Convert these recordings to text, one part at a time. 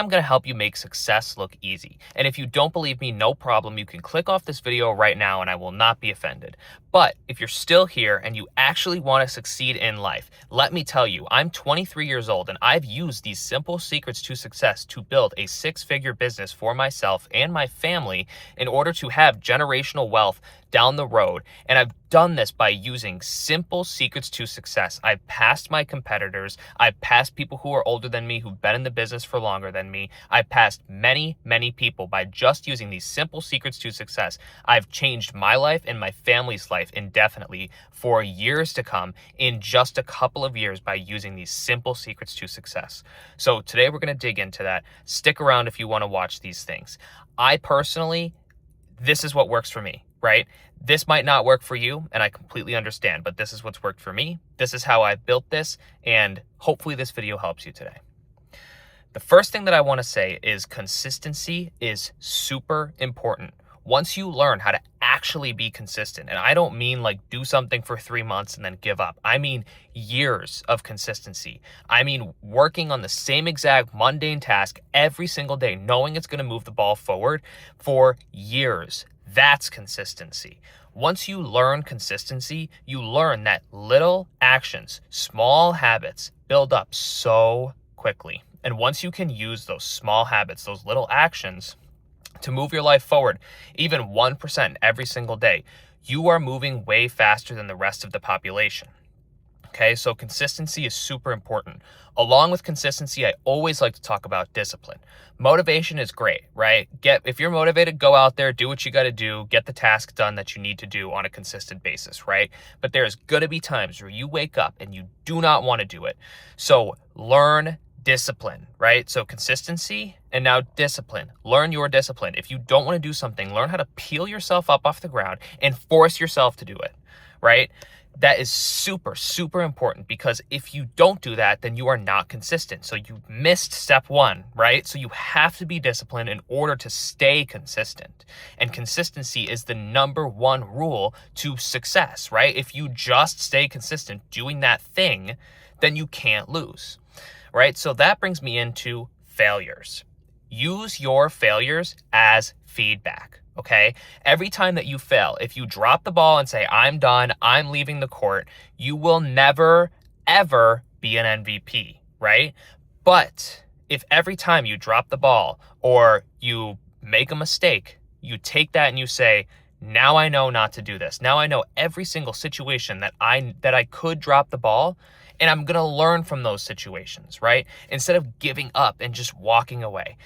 I'm going to help you make success look easy. And if you don't believe me, no problem. You can click off this video right now and I will not be offended. But if you're still here and you actually want to succeed in life, let me tell you, I'm 23 years old and I've used these simple secrets to success to build a six-figure business for myself and my family in order to have generational wealth down the road. And I've done this by using simple secrets to success. I've passed my competitors. I've passed people who are older than me, who've been in the business for longer than me. I've passed many, many people by just using these simple secrets to success. I've changed my life and my family's life indefinitely for years to come in just a couple of years by using these simple secrets to success. So today we're going to dig into that. Stick around if you want to watch these things. I personally, this is what works for me, right? This might not work for you, and I completely understand, but this is what's worked for me. This is how I've built this, and hopefully this video helps you today. The first thing that I want to say is consistency is super important. Once you learn how to actually be consistent, and I don't mean like do something for 3 months and then give up. I mean years of consistency. I mean working on the same exact mundane task every single day, knowing it's going to move the ball forward for years. That's consistency. Once you learn consistency, you learn that little actions, small habits build up so quickly. And once you can use those small habits, those little actions to move your life forward, even 1% every single day, you are moving way faster than the rest of the population. Okay, so consistency is super important. Along with consistency, I always like to talk about discipline. Motivation is great, right? If you're motivated, go out there, do what you got to do, get the task done that you need to do on a consistent basis, right? But there's going to be times where you wake up and you do not want to do it. So learn discipline, right? So consistency and now discipline. Learn your discipline. If you don't want to do something, learn how to peel yourself up off the ground and force yourself to do it, right? That is super, super important because if you don't do that, then you are not consistent. So you missed step one, right? So you have to be disciplined in order to stay consistent. And consistency is the number one rule to success, right? If you just stay consistent doing that thing, then you can't lose, right? So that brings me into failures. Use your failures as feedback. Okay. Every time that you fail, if you drop the ball and say, I'm done, I'm leaving the court, you will never, ever be an MVP, right? But if every time you drop the ball or you make a mistake, you take that and you say, now I know not to do this. Now I know every single situation that I could drop the ball, and I'm going to learn from those situations, right? Instead of giving up and just walking away.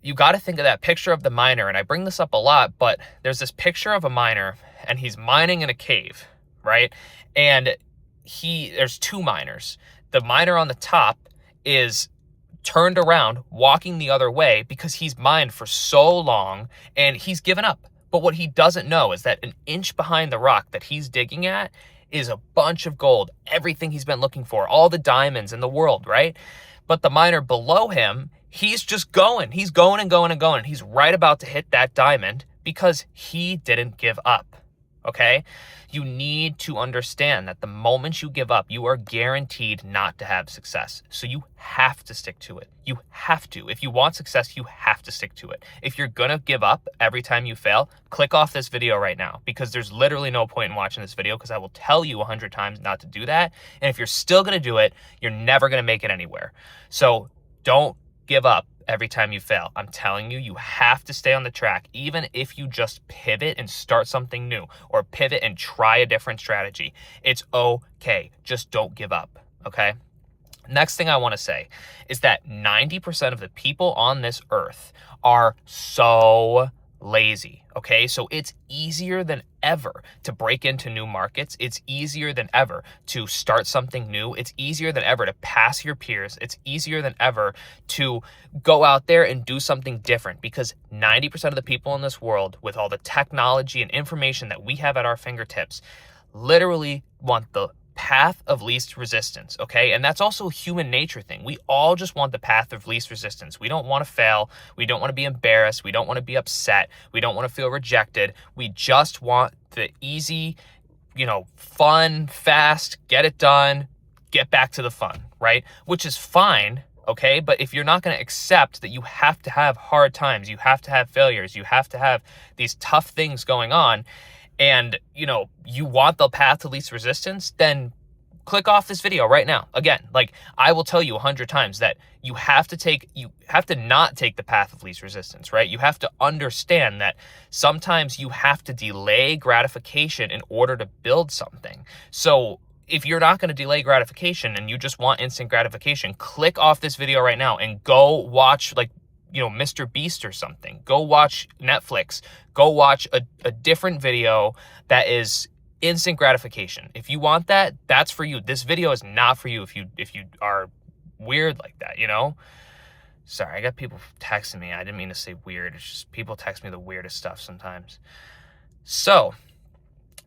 You got to think of that picture of the miner, and I bring this up a lot, but there's this picture of a miner and he's mining in a cave, right? And there's two miners. The miner on the top is turned around, walking the other way because he's mined for so long and he's given up. But what he doesn't know is that an inch behind the rock that he's digging at is a bunch of gold, everything he's been looking for, all the diamonds in the world, right? But the miner below him, he's just going. He's going and going and going. He's right about to hit that diamond because he didn't give up, okay? You need to understand that the moment you give up, you are guaranteed not to have success. So you have to stick to it. You have to. If you want success, you have to stick to it. If you're going to give up every time you fail, click off this video right now because there's literally no point in watching this video because I will tell you 100 times not to do that. And if you're still going to do it, you're never going to make it anywhere. So don't give up every time you fail. I'm telling you, you have to stay on the track, even if you just pivot and start something new or pivot and try a different strategy. It's okay. Just don't give up, okay? Next thing I want to say is that 90% of the people on this earth are so lazy, okay? So it's easier than ever to break into new markets. It's easier than ever to start something new. It's easier than ever to pass your peers. It's easier than ever to go out there and do something different because 90% of the people in this world with all the technology and information that we have at our fingertips literally want the path of least resistance, okay? And that's also a human nature thing. We all just want the path of least resistance. We don't want to fail. We don't want to be embarrassed. We don't want to be upset. We don't want to feel rejected. We just want the easy, fun, fast, get it done, get back to the fun, right? Which is fine, okay? But if you're not going to accept that you have to have hard times, you have to have failures, you have to have these tough things going on, and, you want the path to least resistance, then click off this video right now. Again, like I will tell you 100 times that you have to not take the path of least resistance, right? You have to understand that sometimes you have to delay gratification in order to build something. So if you're not going to delay gratification and you just want instant gratification, click off this video right now and go watch Mr. Beast or something. Go watch Netflix. Go watch a different video that is instant gratification. If you want that, that's for you. This video is not for you if you are weird like that, Sorry, I got people texting me. I didn't mean to say weird. It's just people text me the weirdest stuff sometimes. So,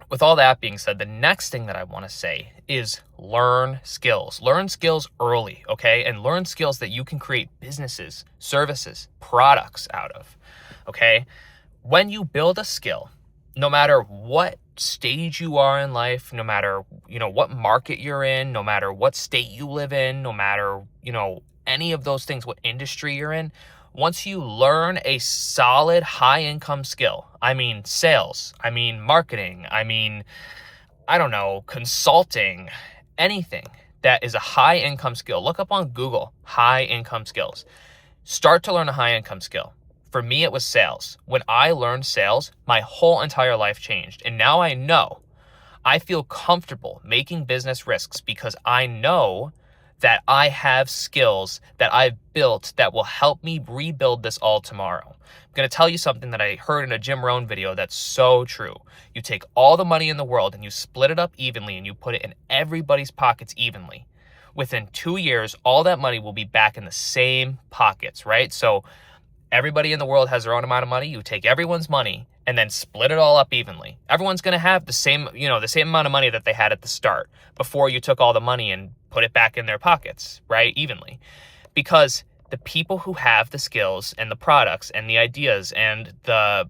with all that being said, the next thing that I want to say is learn skills. Learn skills early, okay? And learn skills that you can create businesses, services, products out of, okay? When you build a skill, no matter what stage you are in life, no matter, what market you're in, no matter what state you live in, no matter, any of those things, what industry you're in, once you learn a solid high income skill, I mean sales, I mean marketing, I mean, I don't know, consulting, anything that is a high income skill, look up on Google, high income skills. Start to learn a high income skill. For me, it was sales. When I learned sales, my whole entire life changed. And now I feel comfortable making business risks because I know that I have skills that I've built that will help me rebuild this all tomorrow. I'm going to tell you something that I heard in a Jim Rohn video that's so true. You take all the money in the world and you split it up evenly and you put it in everybody's pockets evenly. Within 2 years, all that money will be back in the same pockets, right? So everybody in the world has their own amount of money. You take everyone's money and then split it all up evenly. Everyone's going to have the same amount of money that they had at the start before you took all the money and put it back in their pockets, right? Evenly. Because the people who have the skills and the products and the ideas and the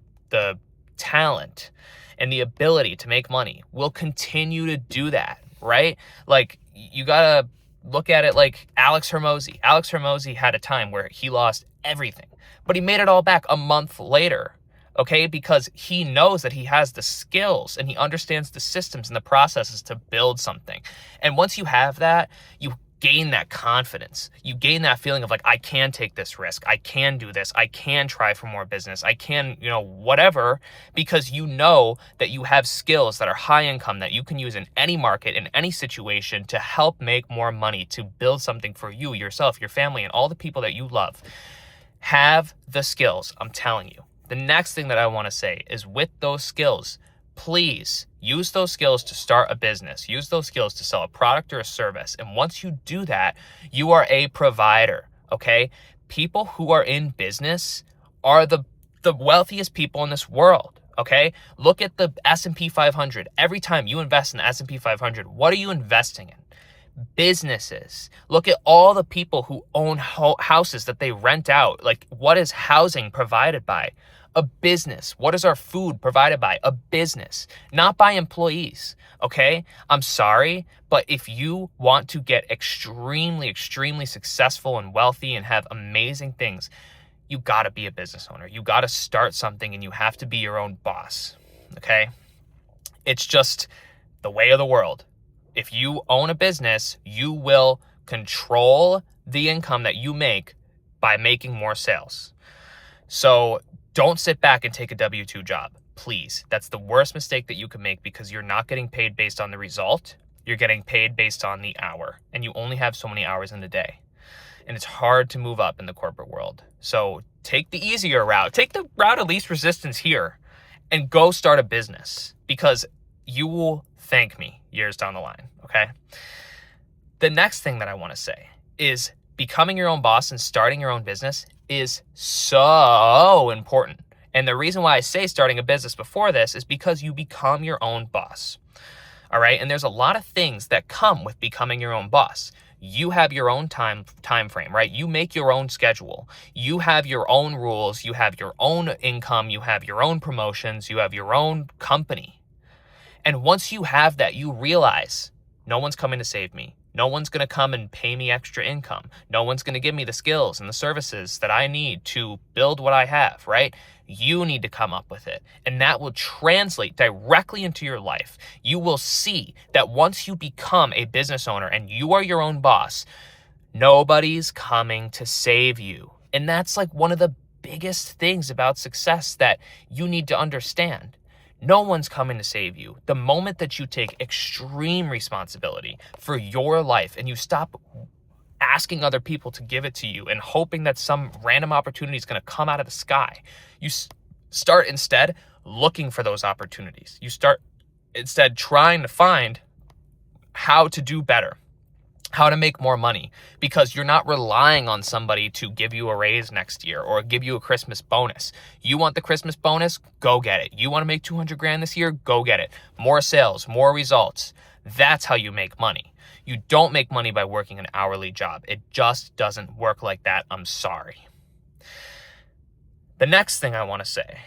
talent and the ability to make money will continue to do that, right? Like you got to look at it like Alex Hormozi. Alex Hormozi had a time where he lost everything, but he made it all back a month later, okay? Because he knows that he has the skills and he understands the systems and the processes to build something. And once you have that, you gain that confidence. You gain that feeling of like, I can take this risk. I can do this. I can try for more business. I can, whatever, because you know that you have skills that are high income that you can use in any market, in any situation to help make more money, to build something for you, yourself, your family, and all the people that you love. Have the skills, I'm telling you. The next thing that I want to say is with those skills, please use those skills to start a business. Use those skills to sell a product or a service. And once you do that, you are a provider, okay? People who are in business are the wealthiest people in this world, okay? Look at the S&P 500. Every time you invest in the S&P 500, what are you investing in? Businesses. Look at all the people who own houses that they rent out. Like, what is housing provided by? A business. What is our food provided by? A business, not by employees. Okay? I'm sorry, but if you want to get extremely, extremely successful and wealthy and have amazing things, you got to be a business owner. You got to start something and you have to be your own boss. Okay? It's just the way of the world. If you own a business, you will control the income that you make by making more sales. So don't sit back and take a W-2 job, please. That's the worst mistake that you can make because you're not getting paid based on the result. You're getting paid based on the hour, and you only have so many hours in a day. And it's hard to move up in the corporate world. So take the easier route. Take the route of least resistance here and go start a business because you will thank me years down the line, okay? The next thing that I want to say is becoming your own boss and starting your own business is so important. And the reason why I say starting a business before this is because you become your own boss, all right? And there's a lot of things that come with becoming your own boss. You have your own time frame, right? You make your own schedule. You have your own rules. You have your own income. You have your own promotions. You have your own company. And once you have that, you realize no one's coming to save me. No one's going to come and pay me extra income. No one's going to give me the skills and the services that I need to build what I have, right? You need to come up with it. And that will translate directly into your life. You will see that once you become a business owner and you are your own boss, nobody's coming to save you. And that's like one of the biggest things about success that you need to understand. No one's coming to save you. The moment that you take extreme responsibility for your life and you stop asking other people to give it to you and hoping that some random opportunity is going to come out of the sky, you start instead looking for those opportunities. You start instead trying to find how to do better, how to make more money, because you're not relying on somebody to give you a raise next year or give you a Christmas bonus. You want the Christmas bonus? Go get it. You want to make 200 grand this year? Go get it. More sales, more results. That's how you make money. You don't make money by working an hourly job. It just doesn't work like that. I'm sorry. The next thing I want to say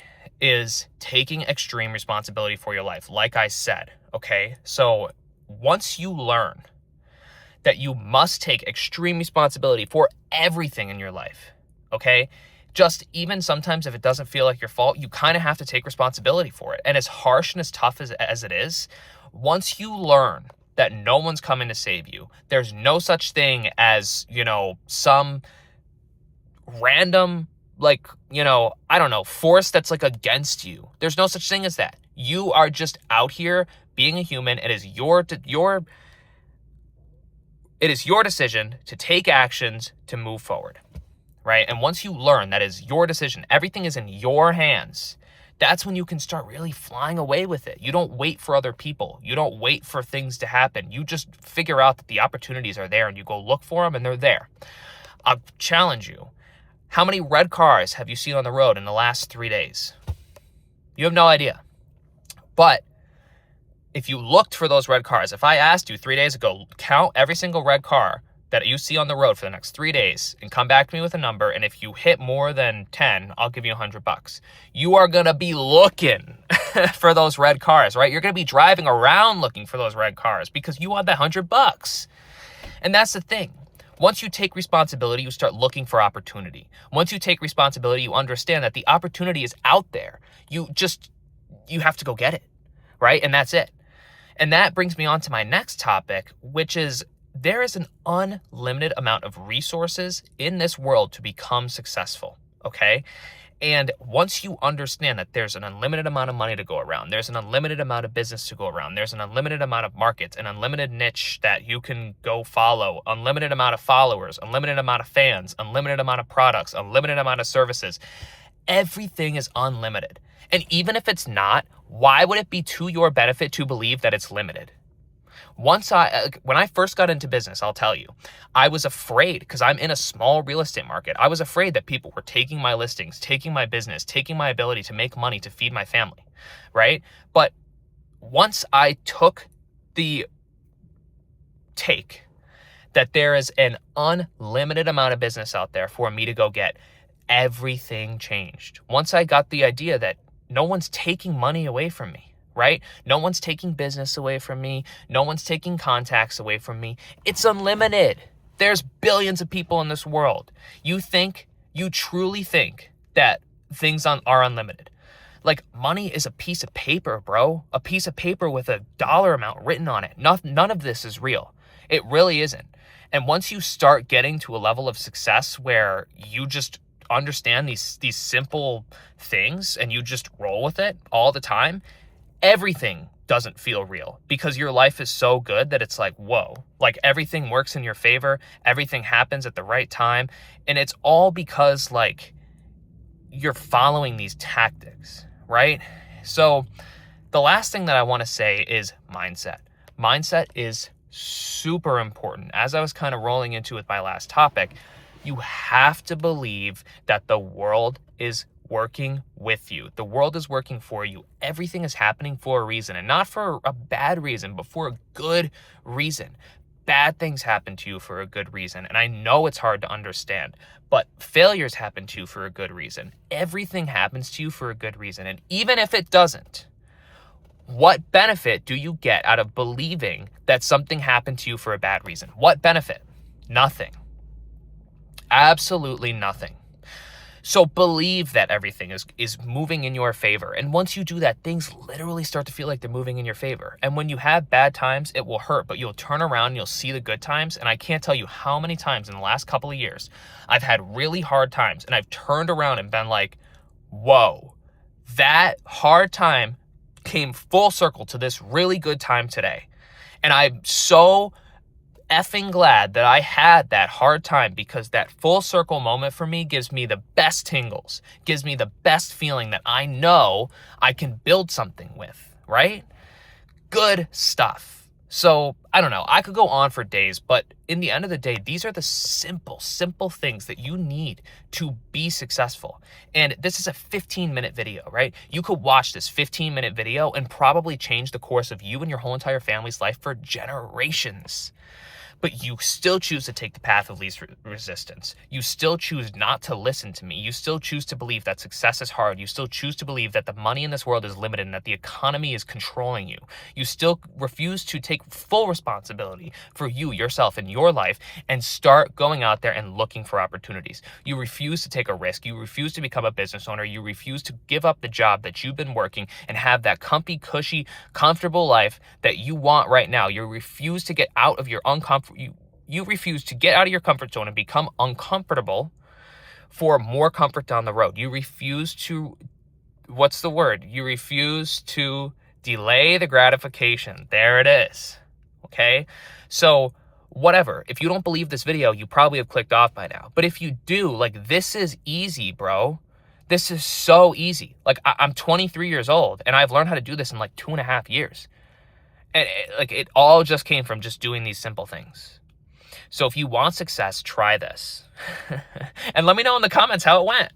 is taking extreme responsibility for your life. Like I said, okay? So once you learn that you must take extreme responsibility for everything in your life, okay? Just even sometimes if it doesn't feel like your fault, you kind of have to take responsibility for it. And as harsh and as tough as it is, once you learn that no one's coming to save you, there's no such thing as, some random, force that's like against you. There's no such thing as that. You are just out here being a human. It is your decision to take actions to move forward, right? And once you learn that is your decision, everything is in your hands, that's when you can start really flying away with it. You don't wait for other people. You don't wait for things to happen. You just figure out that the opportunities are there and you go look for them and they're there. I'll challenge you. How many red cars have you seen on the road in the last 3 days? You have no idea. But if you looked for those red cars, if I asked you 3 days ago, count every single red car that you see on the road for the next 3 days and come back to me with a number, and if you hit more than 10, I'll give you $100. You are going to be looking for those red cars, right? You're going to be driving around looking for those red cars because you want that $100. And that's the thing. Once you take responsibility, you start looking for opportunity. Once you take responsibility, you understand that the opportunity is out there. You have to go get it, right? And that's it. And that brings me on to my next topic, which is there is an unlimited amount of resources in this world to become successful, okay? And once you understand that there's an unlimited amount of money to go around, there's an unlimited amount of business to go around, there's an unlimited amount of markets, an unlimited niche that you can go follow, unlimited amount of followers, unlimited amount of fans, unlimited amount of products, unlimited amount of services, everything is unlimited. And even if it's not, why would it be to your benefit to believe that it's limited? When I first got into business, I'll tell you, I was afraid because I'm in a small real estate market. I was afraid that people were taking my listings, taking my business, taking my ability to make money to feed my family, right? But once I took the take that there is an unlimited amount of business out there for me to go get, everything changed. Once I got the idea that no one's taking money away from me, right? No one's taking business away from me. No one's taking contacts away from me. It's unlimited. There's billions of people in this world. You truly think that things are unlimited. Like, money is a piece of paper, bro. A piece of paper with a dollar amount written on it. None of this is real. It really isn't. And once you start getting to a level of success where you just understand these simple things and you just roll with it all the time, everything doesn't feel real because your life is so good that it's like, whoa, like everything works in your favor. Everything happens at the right time. And it's all because like you're following these tactics, right? So the last thing that I want to say is mindset. Mindset is super important. As I was kind of rolling into with my last topic, you have to believe that the world is working with you. The world is working for you. Everything is happening for a reason, and not for a bad reason, but for a good reason. Bad things happen to you for a good reason. And I know it's hard to understand, but failures happen to you for a good reason. Everything happens to you for a good reason. And even if it doesn't, What benefit do you get out of believing that something happened to you for a bad reason? What benefit? Nothing. Absolutely nothing. So believe that everything is moving in your favor. And once you do that, things literally start to feel like they're moving in your favor. And when you have bad times, it will hurt, but you'll turn around and you'll see the good times. And I can't tell you how many times in the last couple of years I've had really hard times and I've turned around and been like, whoa, that hard time came full circle to this really good time today. And I'm so effing glad that I had that hard time, because that full circle moment for me gives me the best tingles, gives me the best feeling that I know I can build something with, right? Good stuff. So I don't know, I could go on for days, but in the end of the day, these are the simple things that you need to be successful. And this is a 15-minute video, right? You could watch this 15-minute video and probably change the course of you and your whole entire family's life for generations. But you still choose to take the path of least resistance. You still choose not to listen to me. You still choose to believe that success is hard. You still choose to believe that the money in this world is limited and that the economy is controlling you. You still refuse to take full responsibility for you, yourself, and your life and start going out there and looking for opportunities. You refuse to take a risk. You refuse to become a business owner. You refuse to give up the job that you've been working and have that comfy, cushy, comfortable life that you want right now. You refuse to get out of your You refuse to get out of your comfort zone and become uncomfortable for more comfort down the road. You refuse to, what's the word? You refuse to delay the gratification. There it is. Okay? So whatever. If you don't believe this video, you probably have clicked off by now. But if you do, like, this is easy, bro. This is so easy. Like, I'm 23 years old and I've learned how to do this in like 2.5 years. And it all just came from just doing these simple things. So if you want success, try this. And let me know in the comments how it went.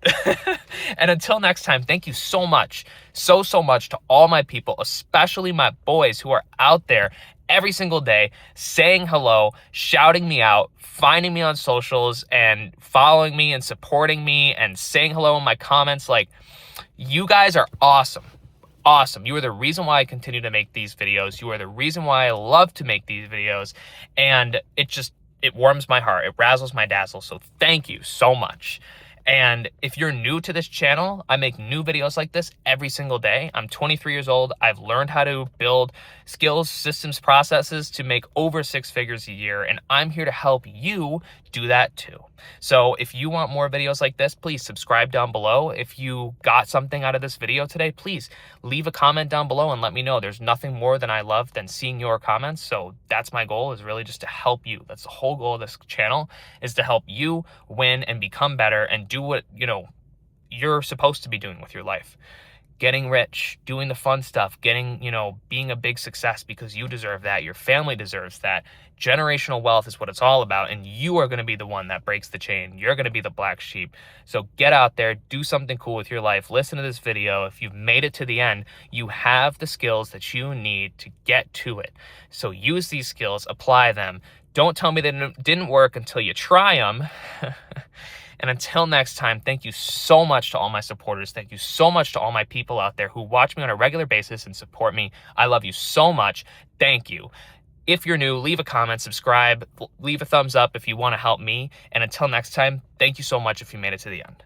And until next time, thank you so much, so much to all my people, especially my boys who are out there every single day saying hello, shouting me out, finding me on socials and following me and supporting me and saying hello in my comments. Like, you guys are awesome. Awesome. You are the reason why I continue to make these videos. You are the reason why I love to make these videos. And it warms my heart. It razzles my dazzle. So thank you so much. And if you're new to this channel, I make new videos like this every single day. I'm 23 years old. I've learned how to build skills, systems, processes to make over 6 figures a year. And I'm here to help you do that too. So if you want more videos like this, please subscribe down below. If you got something out of this video today, please leave a comment down below and let me know. There's nothing more than I love than seeing your comments. So that's my goal, is really just to help you. That's the whole goal of this channel, is to help you win and become better and do what, you're supposed to be doing with your life. Getting rich, doing the fun stuff, being a big success, because you deserve that. Your family deserves that. Generational wealth is what it's all about. And you are going to be the one that breaks the chain. You're going to be the black sheep. So get out there, do something cool with your life. Listen to this video. If you've made it to the end, you have the skills that you need to get to it. So use these skills, apply them. Don't tell me that it didn't work until you try them. And until next time, thank you so much to all my supporters. Thank you so much to all my people out there who watch me on a regular basis and support me. I love you so much. Thank you. If you're new, leave a comment, subscribe, leave a thumbs up if you want to help me. And until next time, thank you so much if you made it to the end.